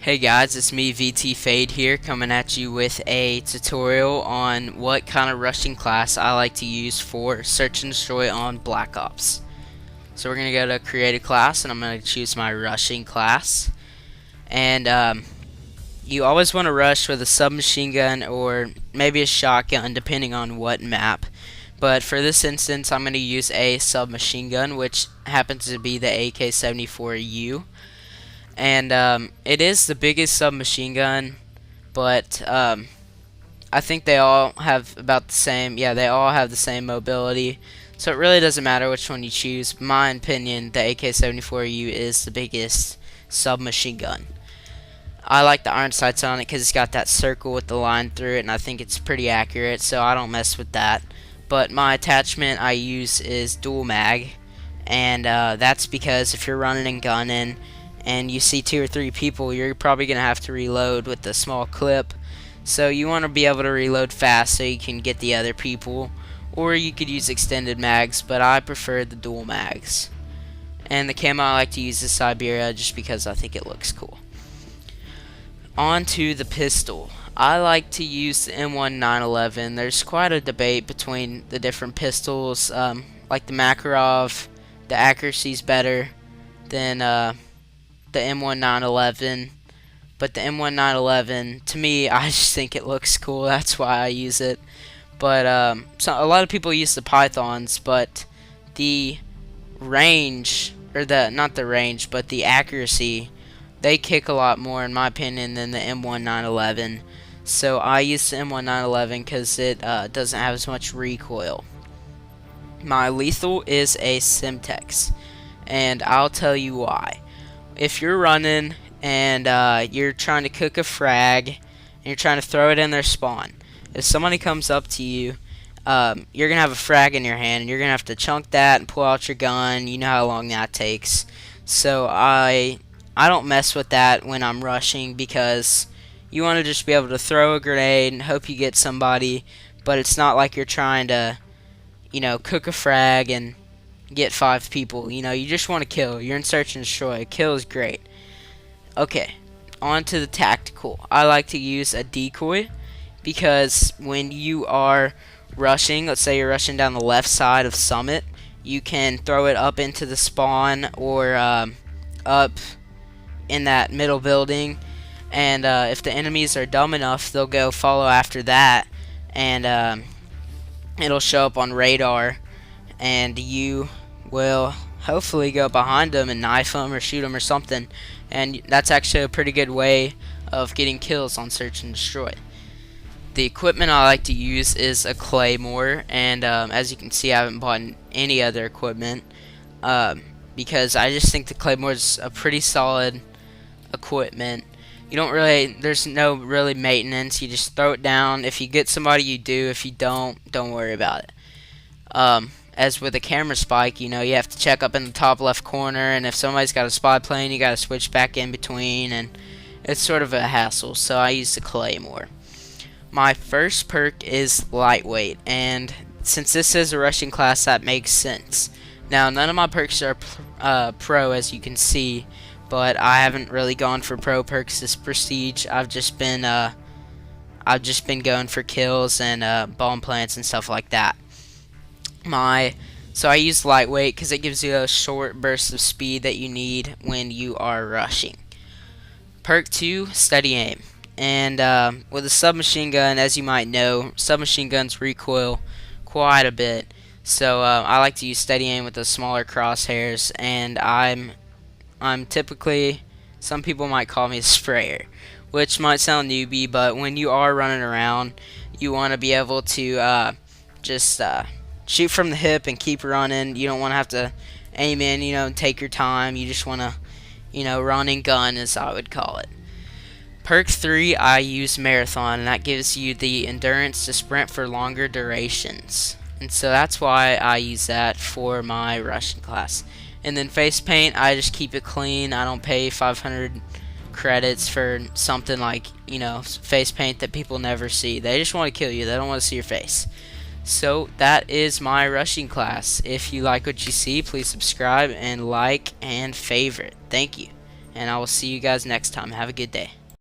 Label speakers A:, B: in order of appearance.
A: Hey guys, it's me VT Fade here, coming at you with a tutorial on what kind of rushing class I like to use for search and destroy on Black Ops. So we're going to go to create a class, and I'm going to choose my rushing class. And you always want to rush with a submachine gun or maybe a shotgun depending on what map. But for this instance, I'm going to use a submachine gun, which happens to be the AK-74U. And it is the biggest submachine gun, but I think they all have about the same. Yeah, they all have the same mobility, so it really doesn't matter which one you choose. In my opinion, the AK-74U is the biggest submachine gun. I like the iron sights on it because it's got that circle with the line through it, and I think it's pretty accurate, so I don't mess with that. But my attachment I use is dual mag, and that's because if you're running and gunning and you see 2 or 3 people, you're probably going to have to reload with a small clip. So you want to be able to reload fast so you can get the other people. Or you could use extended mags, but I prefer the dual mags. And the camo I like to use is Siberia just because I think it looks cool. On to the pistol. I like to use the M1911. There's quite a debate between the different pistols. Like the Makarov, the accuracy's better than the M1911, but the M1911, to me, I just think it looks cool. That's why I use it. But so a lot of people use the Pythons, but the range, or not the range, but the accuracy, they kick a lot more in my opinion than the M1911. So I use the M1911 because it doesn't have as much recoil. My lethal is a Simtex, and I'll tell you why. If you're running and you're trying to cook a frag and you're trying to throw it in their spawn, if somebody comes up to you, you're gonna have a frag in your hand and you're gonna have to chunk that and pull out your gun. You know how long that takes. So I don't mess with that when I'm rushing, because you want to just be able to throw a grenade and hope you get somebody, but it's not like you're trying to, cook a frag and get 5 people. You just want to kill. You're in search and destroy. Kill is great. Okay, on to the tactical. I like to use a decoy because when you are rushing, let's say you're rushing down the left side of Summit, you can throw it up into the spawn or up in that middle building, and if the enemies are dumb enough, they'll go follow after that, and it'll show up on radar, and you will hopefully go behind them and knife them or shoot them or something. And that's actually a pretty good way of getting kills on search and destroy. The equipment I like to use is a claymore, and as you can see, I haven't bought any other equipment because I just think the claymore is a pretty solid equipment. There's no really maintenance. You just throw it down. If you get somebody, you do. If you don't worry about it. As with a camera spike, you have to check up in the top left corner, and if somebody's got a spy plane, you got to switch back in between, and it's sort of a hassle, so I use the claymore. My first perk is lightweight, and since this is a rushing class, that makes sense. Now, none of my perks are pro, as you can see, but I haven't really gone for pro perks this prestige. I've just been going for kills and bomb plants and stuff like that. So I use lightweight because it gives you a short burst of speed that you need when you are rushing. Perk 2, steady aim. And with a submachine gun, as you might know, submachine guns recoil quite a bit. So I like to use steady aim with the smaller crosshairs, and I'm typically, some people might call me a sprayer, which might sound newbie, but when you are running around, you want to be able to just shoot from the hip and keep running. You don't want to have to aim in, and take your time. You just want to, run and gun, as I would call it. Perk 3, I use marathon, and that gives you the endurance to sprint for longer durations. And so that's why I use that for my rushing class. And then face paint, I just keep it clean. I don't pay 500 credits for something like, face paint that people never see. They just want to kill you. They don't want to see your face. So that is my rushing class. If you like what you see, please subscribe and like and favorite. Thank you. and I will see you guys next time. Have a good day.